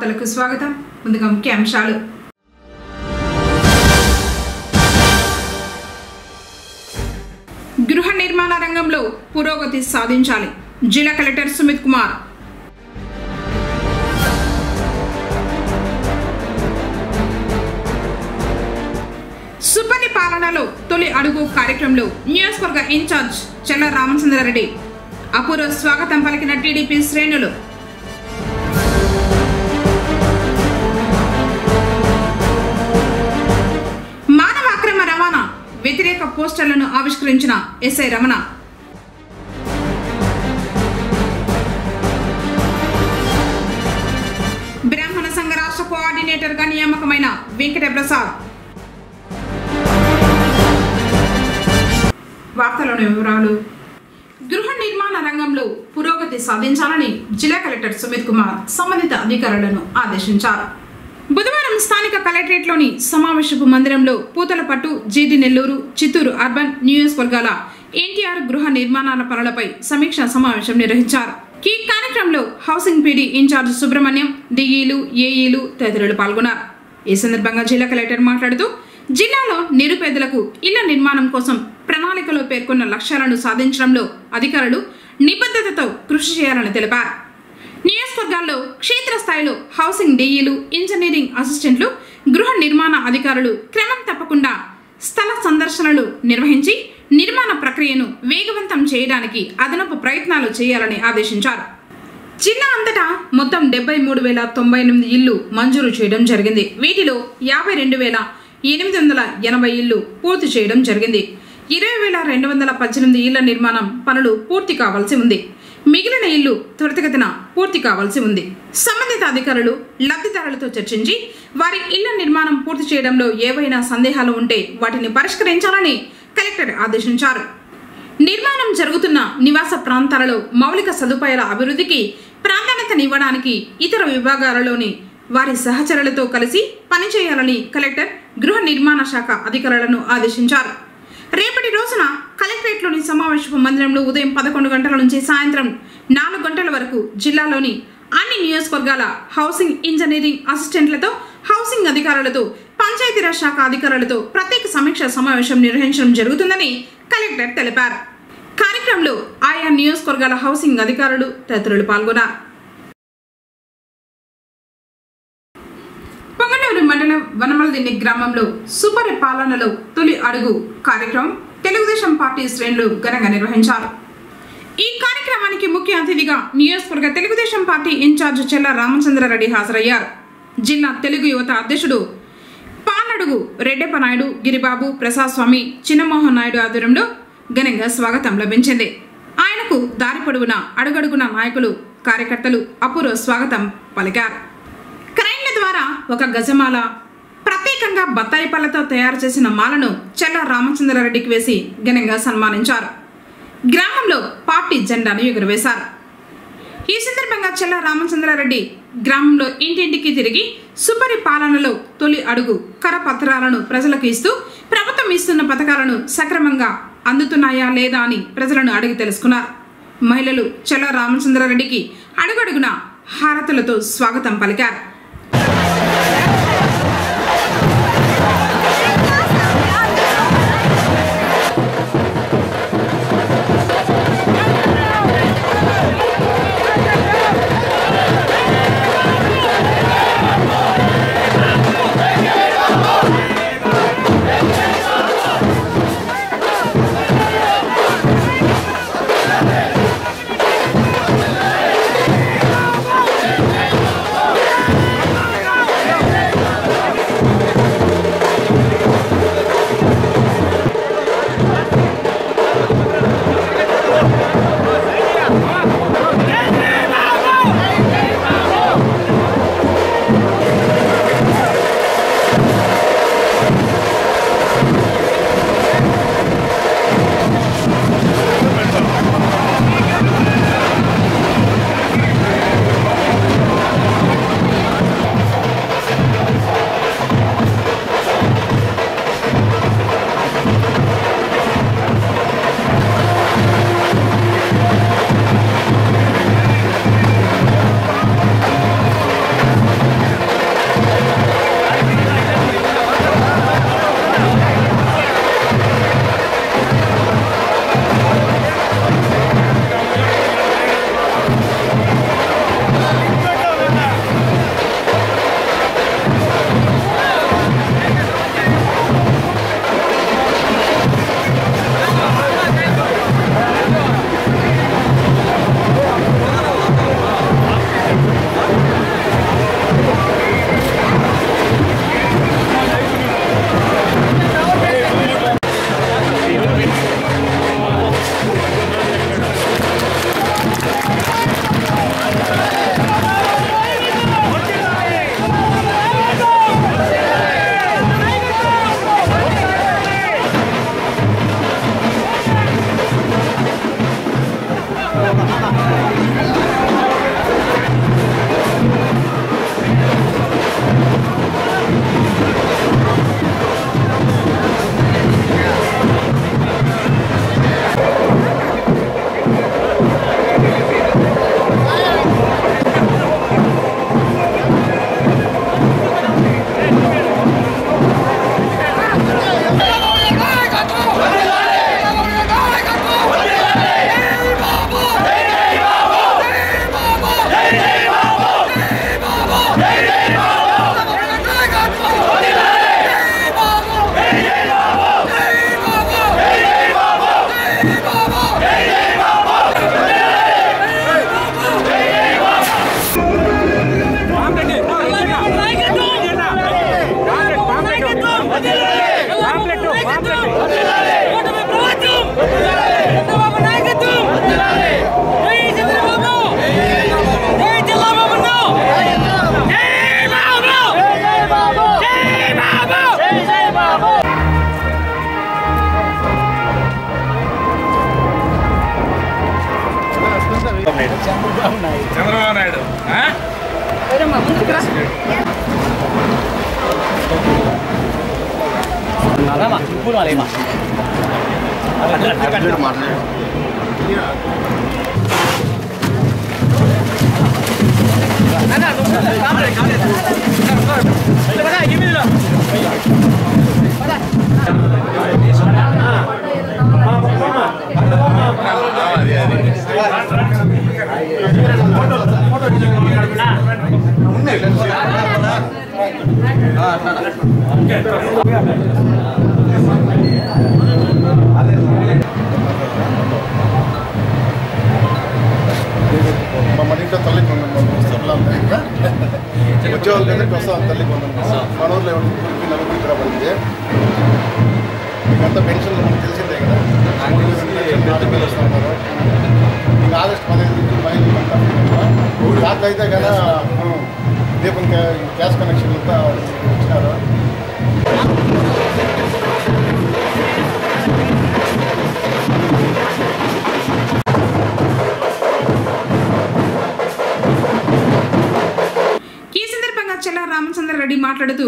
వార్తలకు స్వాగతం. ముందుగా ముఖ్యాంశాలు. గృహ నిర్మాణ రంగంలో పురోగతి సాధించాలి. జిల్లా కలెక్టర్ సుమిత్ కుమార్. సుపరిపాలనలో తొలి అడుగు కార్యక్రమంలో నియోజకవర్గ ఇన్ఛార్జ్ చెల్ల రామచంద్రారెడ్డి అపూర్వ స్వాగతం పలికిన టీడీపీ శ్రేణులు. మానవ అక్రమ రవాణా వ్యతిరేక పోస్టర్లను ఆవిష్కరించిన ఎస్ఐ రమణ. బ్రాహ్మణ సంఘ రాష్ట్ర కోఆర్డినేటర్గా నియామకమైన వెంకట ప్రసాద్. వార్తలోని వివరాలు. గృహ నిర్మాణ రంగంలో పురోగతి సాధించాలని జిల్లా కలెక్టర్ సుమిత్ కుమార్ సంబంధిత అధికారులను ఆదేశించారు. బుధవారం స్థానిక కలెక్టరేట్లోని సమావేశపు మందిరంలో పూతలపట్టు, జీడి నెల్లూరు, చిత్తూరు అర్బన్ నియోజకవర్గాల ఎన్టీఆర్ గృహ నిర్మాణాల పనులపై సమీక్షా సమావేశం నిర్వహించారు. ఈ కార్యక్రమంలో హౌసింగ్ పీడీ ఇన్ఛార్జ్ సుబ్రహ్మణ్యం, డిఈలు, ఏఈలు తదితరులు పాల్గొన్నారు. ఈ సందర్భంగా జిల్లా కలెక్టర్ మాట్లాడుతూ జిల్లాలో నిరుపేదలకు ఇళ్ల నిర్మాణం కోసం ప్రణాళికలో పేర్కొన్న లక్ష్యాలను సాధించడంలో అధికారులు నిబద్ధతతో కృషి చేయాలని తెలిపారు. నియోజకవర్గాల్లో క్షేత్రస్థాయిలో హౌసింగ్ డిఈలు, ఇంజనీరింగ్ అసిస్టెంట్లు, గృహ నిర్మాణ అధికారులు క్రమం తప్పకుండా స్థల సందర్శనలు నిర్వహించి నిర్మాణ ప్రక్రియను వేగవంతం చేయడానికి అదనపు ప్రయత్నాలు చేయాలని ఆదేశించారు. జిల్లా అంతటా మొత్తం 73,098 ఇళ్లు మంజూరు చేయడం జరిగింది. వీటిలో 52,880 ఇళ్లు పూర్తి చేయడం జరిగింది. 20,218 ఇళ్ల నిర్మాణం పనులు పూర్తి కావాల్సి ఉంది. మిగిలిన ఇళ్లు త్వరితగతిన పూర్తి కావాల్సి ఉంది. సంబంధిత అధికారులు లబ్ధిదారులతో చర్చించి వారి ఇళ్ల నిర్మాణం పూర్తి చేయడంలో ఏవైనా సందేహాలు ఉంటే వాటిని పరిష్కరించాలని కలెక్టర్ ఆదేశించారు. నిర్మాణం జరుగుతున్న నివాస ప్రాంతాలలో మౌలిక సదుపాయాల అభివృద్ధికి ప్రాధాన్యతనివ్వడానికి ఇతర విభాగాలలోని వారి సహచరులతో కలిసి పనిచేయాలని కలెక్టర్ గృహ నిర్మాణ శాఖ అధికారులను ఆదేశించారు. రేపటి రోజున కలెక్టరేట్లోని సమావేశపు మందిరంలో ఉదయం 11 గంటల నుంచి సాయంత్రం 4 గంటల వరకు జిల్లాలోని అన్ని నియోజకవర్గాల హౌసింగ్ ఇంజనీరింగ్ అసిస్టెంట్లతో, హౌసింగ్ అధికారులతో, పంచాయతీరాజ్ శాఖ అధికారులతో ప్రత్యేక సమీక్ష సమావేశం నిర్వహించడం జరుగుతుందని కలెక్టర్ తెలిపారు. కార్యక్రమంలో ఆయా నియోజకవర్గాల హౌసింగ్ అధికారులు తదితరులు పాల్గొన్నారు. మండలం వనమలదిన్నె గ్రామంలో సుపరిపాలనలో తొలి అడుగు కార్యక్రమం తెలుగుదేశం పార్టీ శ్రేణులు ఘనంగా నిర్వహించారు. ఈ కార్యక్రమానికి ముఖ్య అతిథిగా నియోజకవర్గ తెలుగుదేశం పార్టీ ఇన్ఛార్జ్ చెల్ల రామచంద్రారెడ్డి హాజరయ్యారు. జిల్లా తెలుగు యువత అధ్యక్షుడు పాలడుగు రెడ్డెప్ప నాయుడు, గిరిబాబు, ప్రసాద్ స్వామి, చిన్నమోహన్ నాయుడు ఆధ్వర్యంలో ఘనంగా స్వాగతం లభించింది. ఆయనకు దారి పొడవున అడుగడుగున నాయకులు, కార్యకర్తలు అపూర్వ స్వాగతం పలికారు. క్రైన్ల ద్వారా ఒక గజమాల, ప్రత్యేకంగా బత్తాయి పళ్ళతో తయారు చేసిన మాలను చెల్ల రామచంద్రారెడ్డికి వేసి ఘనంగా సన్మానించారు. గ్రామంలో పార్టీ జెండాను ఎగురవేశారు. ఈ సందర్భంగా చెల్ల రామచంద్రారెడ్డి గ్రామంలో ఇంటింటికి తిరిగి సుపరిపాలనలో తొలి అడుగు కరపత్రాలను ప్రజలకు ఇస్తూ ప్రభుత్వం ఇస్తున్న పథకాలను సక్రమంగా అందుతున్నాయా లేదా అని ప్రజలను అడిగి తెలుసుకున్నారు. మహిళలు చెల్ల రామచంద్రారెడ్డికి అడుగడుగున హారతులతో స్వాగతం పలికారు. చంద్రబాబు నాయుడు మరింట్లో తల్లి ఉద్యోగాల దగ్గరికి వస్తాం తల్లి మన ఊర్లో ఎవరికి నలుగురికి ఇక్కడ పడింది మీకంతా పెన్షన్లు మనకు తెలిసిందే కదా 3,000 వస్తూ ఉన్నారు ఇంకా ఆగస్టు 15 నుంచి మహిళలు రాత్రి అయితే కదా దీపం గ్యాస్ కనెక్షన్ అంతా ఇచ్చినారు. రెడ్డి మాట్లాడుతూ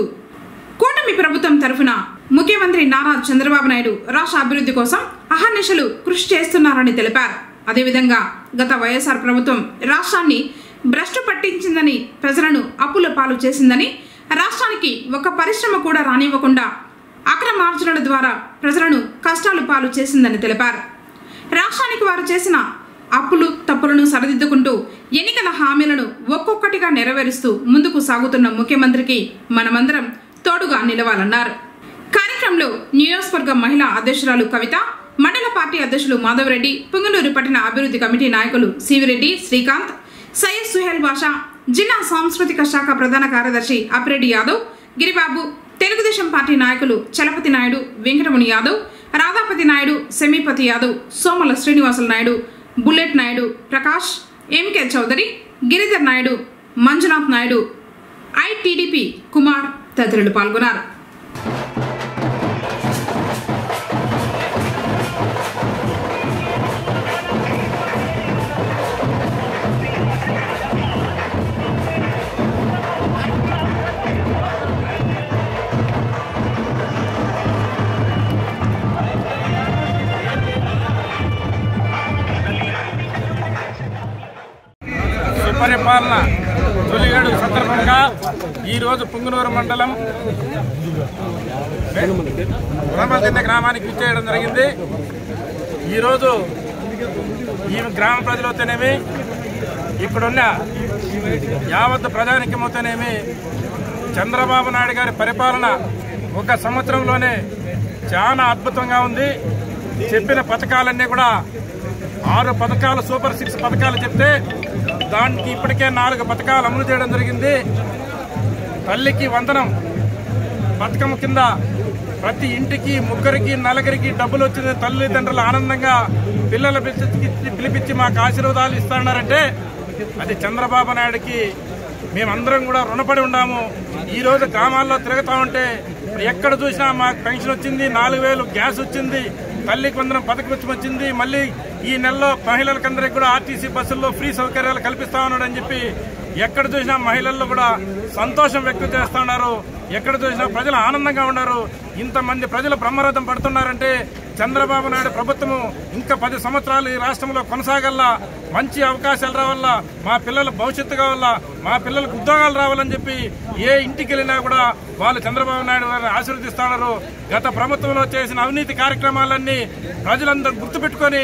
కూటమి ప్రభుత్వం తరఫున ముఖ్యమంత్రి నారా చంద్రబాబు నాయుడు రాష్ట్ర అభివృద్ధి కోసం అహర్నిశలు కృషి చేస్తున్నారని తెలిపారు. అదేవిధంగా గత వైఎస్ఆర్ ప్రభుత్వం రాష్ట్రాన్ని భ్రష్టు పట్టించిందని, ప్రజలను అప్పుల పాలు చేసిందని, రాష్ట్రానికి ఒక పరిశ్రమ కూడా రానివ్వకుండా అక్రమార్జనల ద్వారా ప్రజలను కష్టాలు పాలు చేసిందని తెలిపారు. రాష్ట్రానికి వారు చేసిన అప్పులు తప్పులను సరిదిద్దుకుంటూ ఎన్నికల హామీలను ఒక్కొక్కటిగా నెరవేరుస్తూ ముందుకు సాగుతున్న ముఖ్యమంత్రికి మనమందరం తోడుగా నిలవాలన్నారు. కార్యక్రమంలో నియోజకవర్గ మహిళా అధ్యక్షురాలు కవిత, మండల పార్టీ అధ్యక్షులు మాధవరెడ్డి, పుంగనూరు పట్టణ అభివృద్ధి కమిటీ నాయకులు సివిరెడ్డి, శ్రీకాంత్, సయ్యద్ సుహేల్ బాషా, జిల్లా సాంస్కృతిక శాఖ ప్రధాన కార్యదర్శి అప్పిరెడ్డి యాదవ్, గిరిబాబు, తెలుగుదేశం పార్టీ నాయకులు Chalapathi Naidu, Venkatamuni Yadav, Radhapathi Naidu, Semipathi Yadav, Somala Srinivasula Naidu, bullet Naidu, Prakash, MK Chowdary, Giridhar Naidu, Manjunath Naidu, ITDP Kumar తదితరులు పాల్గొన్నారు. సుపరిపాలన తొలిగడు సందర్భంగా ఈరోజు పుంగనూరు మండలం ఉరమల్దింద గ్రామానికి విచ్చేయడం జరిగింది. ఈరోజు ఈ గ్రామ ప్రజలతోనేమి, ఇక్కడున్న యావత్ ప్రజానికమవుతోనేమి చంద్రబాబు నాయుడు గారి పరిపాలన ఒక సంవత్సరంలోనే చాలా అద్భుతంగా ఉంది. చెప్పిన పథకాలన్నీ కూడా 6 పథకాలు, సూపర్ 6 పథకాలు చెప్తే దానికి ఇప్పటికే 4 పథకాలు అమలు చేయడం జరిగింది. తల్లికి వందనం పథకం కింద ప్రతి ఇంటికి 3కి 4కి డబ్బులు వచ్చింది. తల్లిదండ్రులు ఆనందంగా పిల్లల పిలిపించి మాకు ఆశీర్వాదాలు ఇస్తారన్నారంటే అది చంద్రబాబు నాయుడుకి మేమందరం కూడా రుణపడి ఉన్నాము. ఈరోజు గ్రామాల్లో తిరుగుతా ఉంటే ఎక్కడ చూసినా మాకు పెన్షన్ వచ్చింది, 4,000 గ్యాస్ వచ్చింది, తల్లికి వందనం పథకం వచ్చింది. మళ్ళీ ఈ నెలలో మహిళలకందరికీ కూడా ఆర్టీసీ బస్సుల్లో ఫ్రీ సౌకర్యాలు కల్పిస్తా ఉన్నాడని చెప్పి ఎక్కడ చూసినా మహిళల్లో కూడా సంతోషం వ్యక్తం చేస్తా ఉన్నారు. ఎక్కడ చూసినా ప్రజలు ఆనందంగా ఉన్నారు. ఇంతమంది ప్రజలు బ్రహ్మరథం పడుతున్నారంటే చంద్రబాబు నాయుడు ప్రభుత్వము ఇంకా 10 సంవత్సరాలు ఈ రాష్ట్రంలో కొనసాగల్లా, మంచి అవకాశాలు రావాలా, మా పిల్లల భవిష్యత్తు కావాలా, మా పిల్లలకు ఉద్యోగాలు రావాలని చెప్పి ఏ ఇంటికి వెళ్ళినా కూడా వాళ్ళు చంద్రబాబు నాయుడు గారిని ఆశీర్వదిస్తున్నారు. గత ప్రభుత్వంలో చేసిన అవినీతి కార్యక్రమాలన్నీ ప్రజలందరూ గుర్తుపెట్టుకొని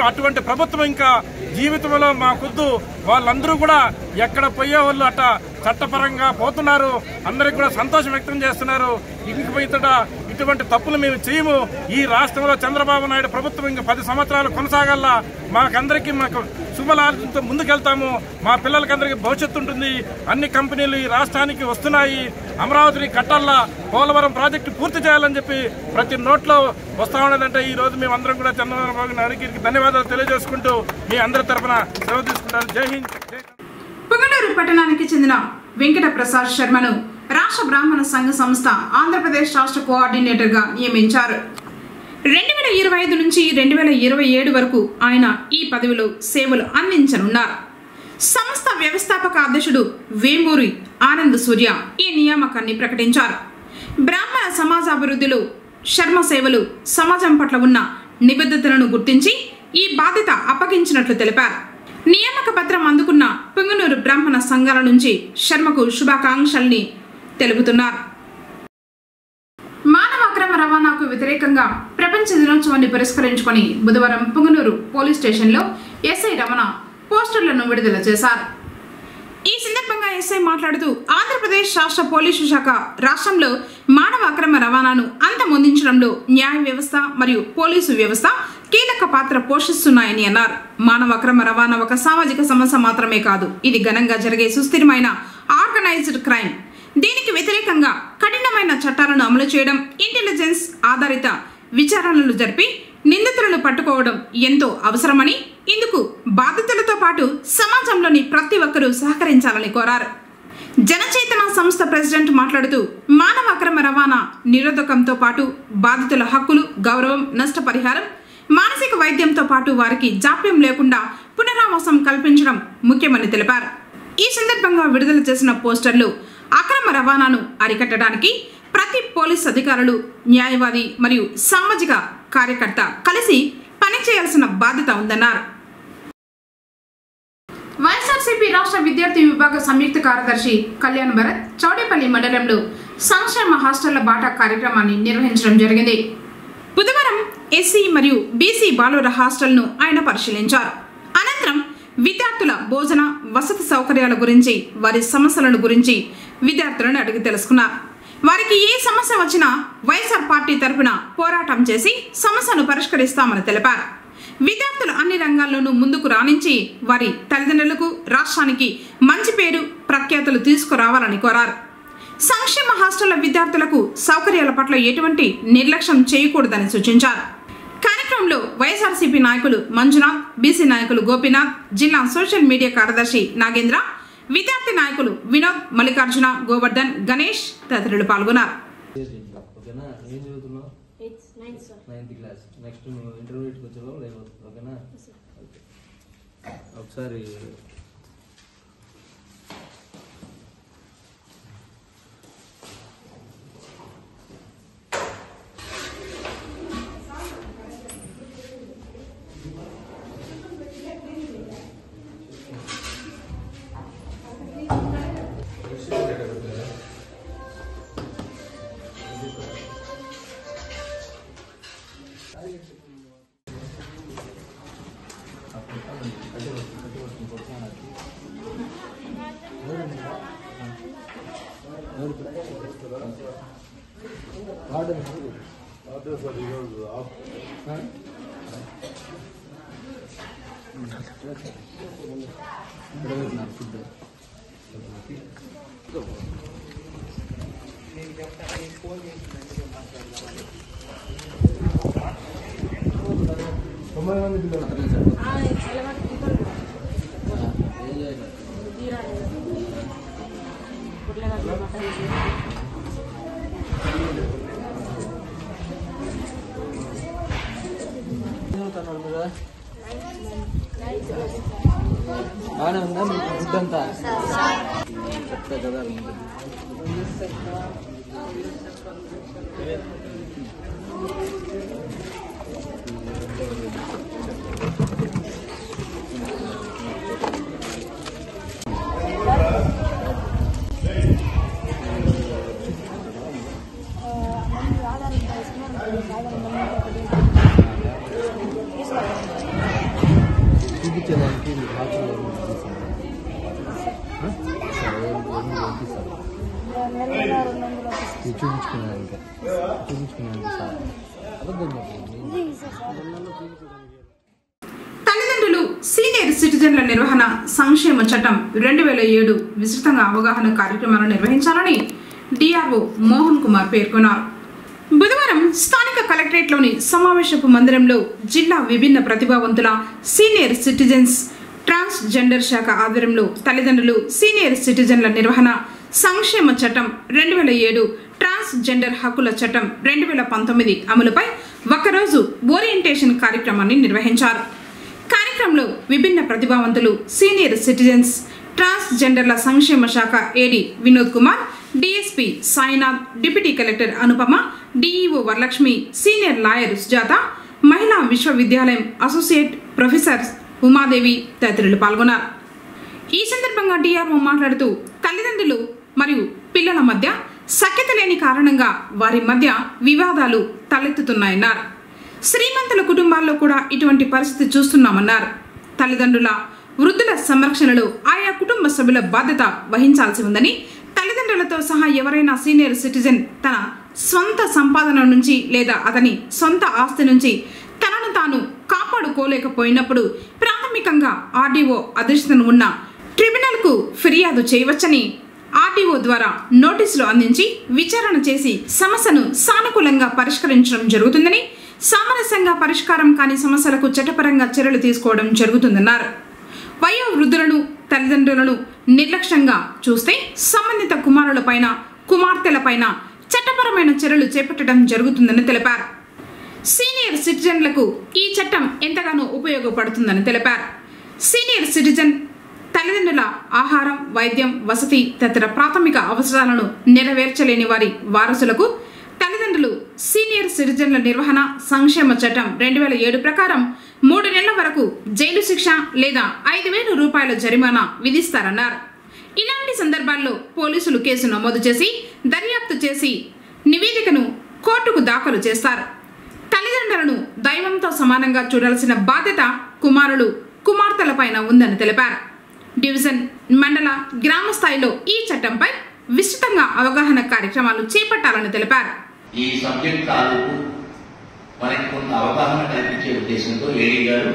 అటువంటి ప్రభుత్వం ఇంకా జీవితంలో మాకొద్దు. వాళ్ళందరూ కూడా ఎక్కడ పోయే వాళ్ళు అట్ట చట్టపరంగా పోతున్నారు. అందరికి కూడా సంతోషం వ్యక్తం చేస్తున్నారు. ఇంకపోయితట ఇటువంటి తప్పులు మేము చేయము. ఈ రాష్ట్రంలో చంద్రబాబు నాయుడు ప్రభుత్వం ఇంకా 10 సంవత్సరాలు కొనసాగల్లా, మాకందరికీ మాకు శుభలాభంతో ముందుకెళ్తాము. మా పిల్లలకందరికీ భవిష్యత్తు ఉంటుంది. అన్ని కంపెనీలు ఈ రాష్ట్రానికి వస్తున్నాయి. అమరావతిని కట్టాలా, పోలవరం ప్రాజెక్టు పూర్తి చేయాలని చెప్పి ప్రతి నోట్లో వస్తా ఉన్నదంటే ఈ రోజు మేమందరం కూడా చంద్రబాబు నాయుడుకి ధన్యవాదాలు తెలియజేసుకుంటూ మీ అందరి తరఫున సెలవు తీసుకుంటారు. జై హింద్. పుంగనూరు పట్టణానికి చెందిన వెంకట ప్రసాద్ శర్మను రాష్ట్ర బ్రాహ్మణ సంఘ సంస్థ ఆంధ్రప్రదేశ్ రాష్ట్ర కోఆర్డినేటర్ గా నియమించారు. 2025 నుంచి 2027 వరకు ఆయన ఈ పదవిలో సేవలు అందించనున్నారు. సంస్థ వ్యవస్థాపక అధ్యక్షుడు వేమూరి ఆనంద్ సూర్య ఈ నియామకాన్ని ప్రకటించారు. బ్రాహ్మణ సమాజాభివృద్ధిలో శర్మ సేవలు సమాజం పట్ల ఉన్న నిబద్ధతలను గుర్తించి ఈ బాధ్యత అప్పగించినట్లు తెలిపారు. నియామక పత్రం అందుకున్న పుంగనూరు బ్రాహ్మణ సంఘాల నుంచి శర్మకు శుభాకాంక్షల్ని తెలుపుతున్నారు. మానవ అక్రమ రవాణాకు వ్యతిరేకంగా ప్రపంచ దినోత్సవాన్ని పురస్కరించుకొని బుధవారం పుంగనూరు పోలీస్ స్టేషన్లో ఎస్ఐ రమణ పోస్టర్లను విడుదల చేశారు. ఈ సందర్భంగా ఎస్ఐ మాట్లాడుతూ ఆంధ్రప్రదేశ్ రాష్ట్ర పోలీసు శాఖ రాష్ట్రంలో మానవ అక్రమ రవాణాను అంతమొందించడంలో న్యాయ వ్యవస్థ మరియు పోలీసు వ్యవస్థ కీలక పాత్ర పోషిస్తున్నాయని అన్నారు. మానవ అక్రమ రవాణా ఒక సామాజిక సమస్య మాత్రమే కాదు, ఇది ఘనంగా జరిగే సుస్థిరమైన ఆర్గనైజ్డ్ క్రైమ్. దీనికి వ్యతిరేకంగా కఠినమైన చట్టాలను అమలు చేయడం, ఇంటెలిజెన్స్ ఆధారిత విచారణలు జరిపి నిందితులను పట్టుకోవడం ఎంతో అవసరమని, ఇందుకు బాధితులతో పాటు సమాజంలోని ప్రతి ఒక్కరూ సహకరించాలని కోరారు. జనచేతన సంస్థ ప్రెసిడెంట్ మాట్లాడుతూ మానవ అక్రమ రవాణా నిరోధకంతో పాటు బాధితుల హక్కులు, గౌరవం, నష్టపరిహారం, మానసిక వైద్యంతో పాటు వారికి జాప్యం లేకుండా పునరావాసం కల్పించడం ముఖ్యమని తెలిపారు. ఈ సందర్భంగా విడుదల చేసిన పోస్టర్లు అక్రమ రవాణాను అరికట్టడానికి ప్రతి పోలీస్ అధికారులు, న్యాయవాది మరియు సామాజిక కార్యకర్త కలిసి పనిచేయాల్సిన బాధ్యత ఉందన్నారు. వైఎస్ఆర్సీపీ రాష్ట్ర విద్యార్థి విభాగ సంయుక్త కార్యదర్శి కళ్యాణ్ భరత్ చౌడేపల్లి మండలంలో సంక్షేమ హాస్టళ్ల బాటా కార్యక్రమాన్ని నిర్వహించడం జరిగింది. బుధవారం ఎస్సీ మరియు బీసీ బాలుర హాస్టల్ను ఆయన పరిశీలించారు. అనంతరం విద్యార్థుల భోజన, వసతి సౌకర్యాల గురించి, వారి సమస్యలను గురించి విద్యార్థులను అడిగి తెలుసుకున్నారు. వారికి ఏ సమస్య వచ్చినా వైఎస్ఆర్ పార్టీ తరఫున పోరాటం చేసి సమస్యను పరిష్కరిస్తామని తెలిపారు. విద్యార్థులు అన్ని రంగాల్లోనూ ముందుకు రాణించి వారి తల్లిదండ్రులకు, రాష్ట్రానికి మంచి పేరు, ప్రఖ్యాతులు తీసుకురావాలని కోరారు. సంక్షేమ హాస్టళ్ల విద్యార్థులకు సౌకర్యాల పట్ల ఎటువంటి నిర్లక్ష్యం చేయకూడదని సూచించారు. కార్యక్రమంలో వైఎస్ఆర్సీపీ నాయకులు మంజునాథ్, బీసీ నాయకులు గోపీనాథ్, జిల్లా సోషల్ మీడియా కార్యదర్శి నాగేంద్ర, విద్యార్థి నాయకులు వినోద్, మల్లికార్జున, గోవర్ధన్, గణేష్ తదితరులు పాల్గొన్నారు. బాగానే ఉందా మీకు ఫుడ్ అంతా? చెప్తా కదా. చూపించేదానికి తల్లిదండ్రులు సీనియర్ సిటిజన్ల నిర్వహణ సంక్షేమ చట్టం 2007 విస్తృతంగా అవగాహన కార్యక్రమాలను నిర్వహించాలని డిఆర్ఓ మోహన్ కుమార్ పేర్కొన్నారు. బుధవారం స్థానిక కలెక్టరేట్లోని సమావేశపు మందిరంలో జిల్లా విభిన్న ప్రతిభావంతుల సీనియర్ సిటిజన్స్ ట్రాన్స్జెండర్ శాఖ ఆధ్వర్యంలో తల్లిదండ్రులు సీనియర్ సిటిజన్ల నిర్వహణ సంక్షేమ చట్టం 2007, ట్రాన్స్జెండర్ హక్కుల చట్టం 2019 అమలుపై ఒకరోజు ఓరియంటేషన్ కార్యక్రమాన్ని నిర్వహించారు. కార్యక్రమంలో విభిన్న ప్రతిభావంతులు, సీనియర్ సిటిజన్స్, ట్రాన్స్జెండర్ల సంక్షేమ శాఖ AD Vinod Kumar, DSP Sainath, deputy collector Anupama, DEO Varalakshmi, senior lawyer Sujatha, మహిళా విశ్వవిద్యాలయం అసోసియేట్ ప్రొఫెసర్ ఉమాదేవి తదితరులు పాల్గొన్నారు. ఈ సందర్భంగా డిఆర్ఓ మాట్లాడుతూ తల్లిదండ్రులు మరియు పిల్లల మధ్య సఖ్యత లేని కారణంగా వారి మధ్య వివాదాలు తలెత్తుతున్నాయన్నారు. శ్రీమంతుల కుటుంబాల్లో కూడా ఇటువంటి పరిస్థితి చూస్తున్నామన్నారు. తల్లిదండ్రుల, వృద్ధుల సంరక్షణలో ఆయా కుటుంబ సభ్యుల బాధ్యత వహించాల్సి ఉందని, తల్లిదండ్రులతో సహా ఎవరైనా సీనియర్ సిటిజన్ తన సొంత సంపాదన నుంచి లేదా అతని సొంత ఆస్తి నుంచి తనను తాను కాపాడుకోలేకపోయినప్పుడు ప్రాథమికంగా ఆర్డీఓ అధ్యక్షతన ఉన్న ట్రిబ్యునల్కు ఫిర్యాదు చేయవచ్చని, ఆర్డీఓ ద్వారా నోటీసులు అందించి విచారణ చేసి సమస్యను సానుకూలంగా పరిష్కరించడం జరుగుతుందని, సామరస్యంగా పరిష్కారం కాని సమస్యలకు చట్టపరంగా చర్యలు తీసుకోవడం జరుగుతుందన్నారు. వయోవృద్ధులను, తల్లిదండ్రులను నిర్లక్ష్యంగా చూస్తే సంబంధిత కుమారులపైన, కుమార్తెలపైన చట్టపరమైన చర్యలు చేపట్టడం జరుగుతుందని తెలిపారు. సీనియర్ సిటిజన్లకు ఈ చట్టం ఎంతగానో ఉపయోగపడుతుందని తెలిపారు. సీనియర్ సిటిజన్ తల్లిదండ్రుల ఆహారం, వైద్యం, వసతి తదితర ప్రాథమిక అవసరాలను నెరవేర్చలేని వారి వారసులకు తల్లిదండ్రులు సీనియర్ సిటిజన్ల నిర్వహణ సంక్షేమ చట్టం 2007 ప్రకారం 3 నెలల వరకు జైలు శిక్ష లేదా 5,000 రూపాయల జరిమానా విధిస్తారన్నారు. ఇలాంటి సందర్భాల్లో పోలీసులు కేసు నమోదు చేసి దర్యాప్తు చేసి నివేదికను కోర్టుకు దాఖలు చేస్తారు. తల్లిదండ్రులను దైవంతో సమానంగా చూడాల్సిన బాధ్యత కుమారులు, కుమార్తెలపైన ఉందని తెలిపారు. డివిజన్, మండల, గ్రామ స్థాయిలో ఈ చట్టంపై విస్తృతంగా అవగాహన కార్యక్రమాలు చేపట్టాలని తెలిపారు. ఈ సబ్జెక్ట్ తాలూకు మనకి కొంత అవగాహన కల్పించే ఉద్దేశంతో ఏడీ గారు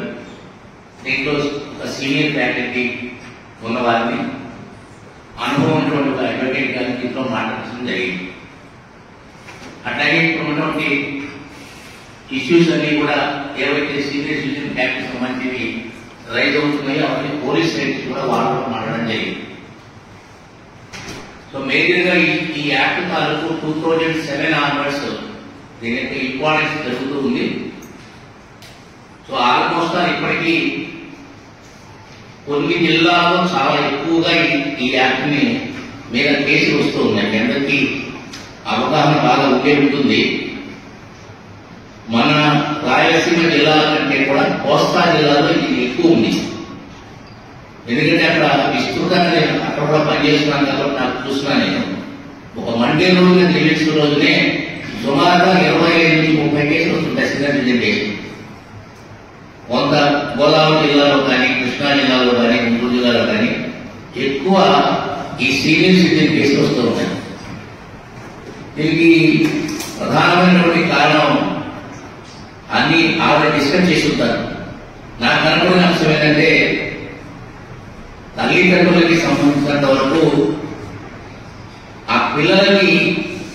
దీంట్లో ఒక సీనియర్ ఫ్యాకల్టీ ఉన్న వారిని, అనుభవం ఉన్నటువంటి ఒక అడ్వకేట్ గారిని దీంట్లో మాట్లాడడం జరిగింది. అట్లాగే ఇప్పుడు ఉన్నటువంటి ఇష్యూస్ అన్ని కూడా ఏవైతే సీనియర్ సిటిజన్ యాక్ట్ సంబంధించి రైజ్ అవుతున్నాయో అవన్నీ పోలీస్ రైట్స్ కూడా వాళ్ళతో మాట్లాడడం జరిగింది. సో మేజర్గా ఈ యాక్ట్ తాలూకు 2007 ఆన్వర్డ్స్ దీని యొక్క ఇంపార్టెన్స్ జరుగుతూ ఉంది. సో ఆల్మోస్ట్ ఇప్పటికీ కొన్ని జిల్లాల్లో చాలా ఎక్కువగా ఈ యాక్ట్ ని మీద కేసులు వస్తూ ఉన్నాయి. అందరికీ అవగాహన బాగా ఉండే ఉంటుంది. మన రాయలసీమ జిల్లాల కంటే కూడా కోస్తా జిల్లాలో ఇది ఎక్కువ ఉంది. ఎందుకంటే అక్కడ విస్తృతంగా నేను అక్కడ కూడా పనిచేస్తున్నాను కాబట్టి నాకు చూసినా, నేను ఒక మండే రోజు నిర్మించిన రోజునే సుమారుగా 25 నుంచి 30 కేసులు వస్తుంటాయి. సీనియర్ సిటిజన్ కేసులు కొంత గోదావరి జిల్లాలో కానీ, కృష్ణా జిల్లాలో కానీ, గుంటూరు జిల్లాలో కానీ ఎక్కువ ఈ సీనియర్ సిటిజన్ కేసులు వస్తూ ఉంటాయి. దీనికి ప్రధానమైనటువంటి కారణం అన్ని ఆవిడ డిస్కస్ చేసి ఉంటారు. నాకు అనుకున్న అంశం ఏంటంటే తల్లిదండ్రులకి సంబంధించినంత వరకు ఆ పిల్లలకి,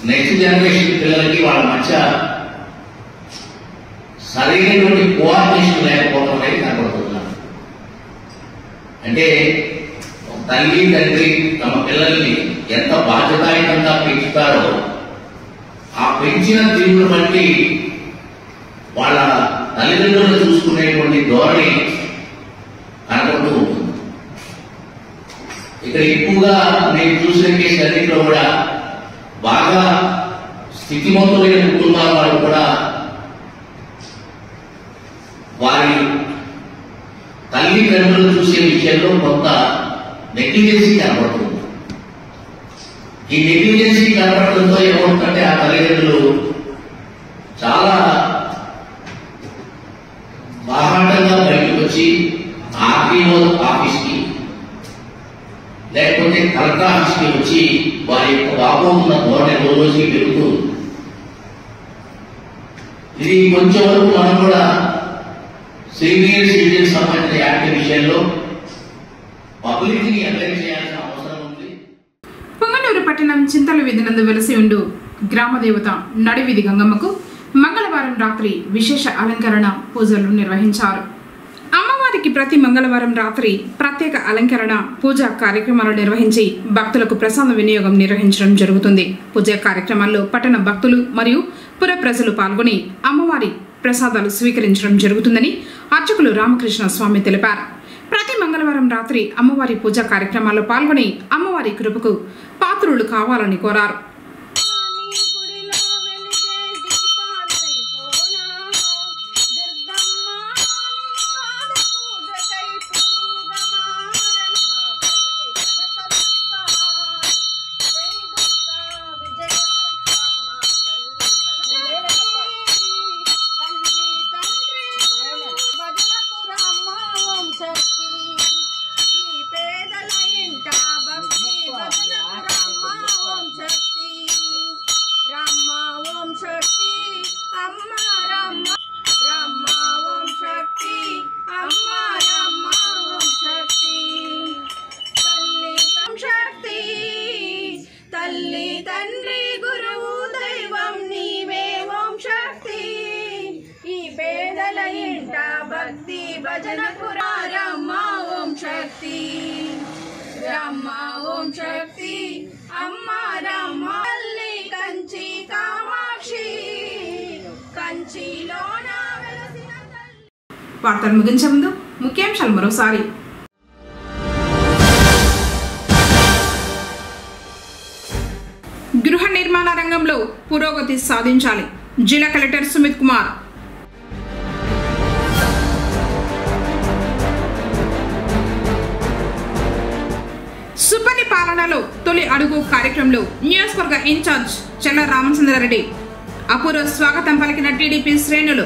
నెక్స్ట్ జనరేషన్ పిల్లలకి వాళ్ళ మధ్య సరైనటువంటి కోఆర్డినేషన్ లేకపోవడం అనేది కనబడుతున్నారు. అంటే తల్లి, తండ్రి తమ పిల్లల్ని ఎంత బాధ్యతాయుతంగా పెంచుతారో ఆ పెంచిన తీరును బట్టి వాళ్ళ తల్లిదండ్రులను చూసుకునేటువంటి ధోరణి కనబడుతూ ఉంటుంది. ఇక్కడ ఎక్కువగా నేను చూసిన కేసు అన్నింటిలో కూడా బాగా స్థితిమంతులైన కుటుంబాల వాళ్ళు కూడా వారి తల్లిదండ్రులు చూసే విషయంలో కొంత నెగ్లిజెన్సీ కనబడుతుంది. ఈ నెగ్లిజెన్సీ కనబడటంతో ఏమవుతుందంటే ఆ తల్లిదండ్రులు చాలా బాహాటంగా బయటకు వచ్చి ఆర్టీఓ ఆఫీస్కి లేకపోతే కలెక్టర్ ఆఫీస్కి వచ్చి వారి యొక్క బాబోతున్న ధోరణి రోజుకి పెరుగుతూ, ఇది కొంచెం వరకు మనం కూడా సీనియర్ సిటిజన్ సంబంధించిన యాక్ట్ విషయంలో పబ్లిక్ ని అవేర్ చేయాల్సిన అవసరం ఉంది. పొంగనూరు పట్టణం చింతల వీధి నందు వెలసి ఉండు గ్రామదేవత నడివీధి గంగమ్మకు మంగళవారం రాత్రి విశేష అలంకరణ పూజలు నిర్వహించారు. అమ్మవారికి ప్రతి మంగళవారం రాత్రి ప్రత్యేక అలంకరణ పూజా కార్యక్రమాలు నిర్వహించి భక్తులకు ప్రసాద వినియోగం నిర్వహించడం జరుగుతుంది. పూజా కార్యక్రమాల్లో పట్టణ భక్తులు మరియు పుర ప్రజలు పాల్గొని అమ్మవారి ప్రసాదాలు స్వీకరించడం జరుగుతుందని అర్చకులు రామకృష్ణ స్వామి తెలిపారు. ప్రతి మంగళవారం రాత్రి అమ్మవారి పూజా కార్యక్రమాల్లో పాల్గొని అమ్మవారి కృపకు పాత్రులు కావాలని కోరారు. భక్తి భజనకు రమ్మ ఓం శక్తి రమ్మ ఓం శక్తి అమ్మ రమ్మ తల్లి కంచి కామాక్షి కంచిలోన వెలసిన తల్లి. వార్తలు ముగించే ముందు ముఖ్యాంశాలు మరోసారి. గృహ నిర్మాణ రంగంలో పురోగతి సాధించాలి. జిల్లా కలెక్టర్ సుమిత్ కుమార్. సుపరిపాలనలో తొలి అడుగు కార్యక్రమంలో నియోజకవర్గ ఇన్ఛార్జ్ చెల్ల రామచంద్రారెడ్డి అపూర్వ స్వాగతం పలికిన టీడీపీ శ్రేణులు.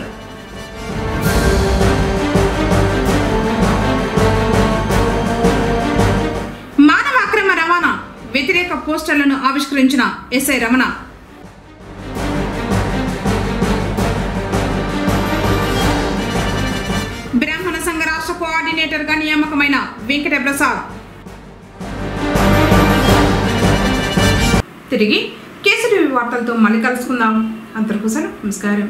మానవ అక్రమ రవాణా వ్యతిరేక పోస్టర్లను ఆవిష్కరించిన ఎస్ఐ రమణ. బ్రాహ్మణ సంఘ రాష్ట్ర కోఆర్డినేటర్గా నియామకమైన వెంకట ప్రసాద్. తిరిగి కేసీటీవీ వార్తలతో మళ్ళీ కలుసుకుందాం. అంతవరకు నమస్కారం.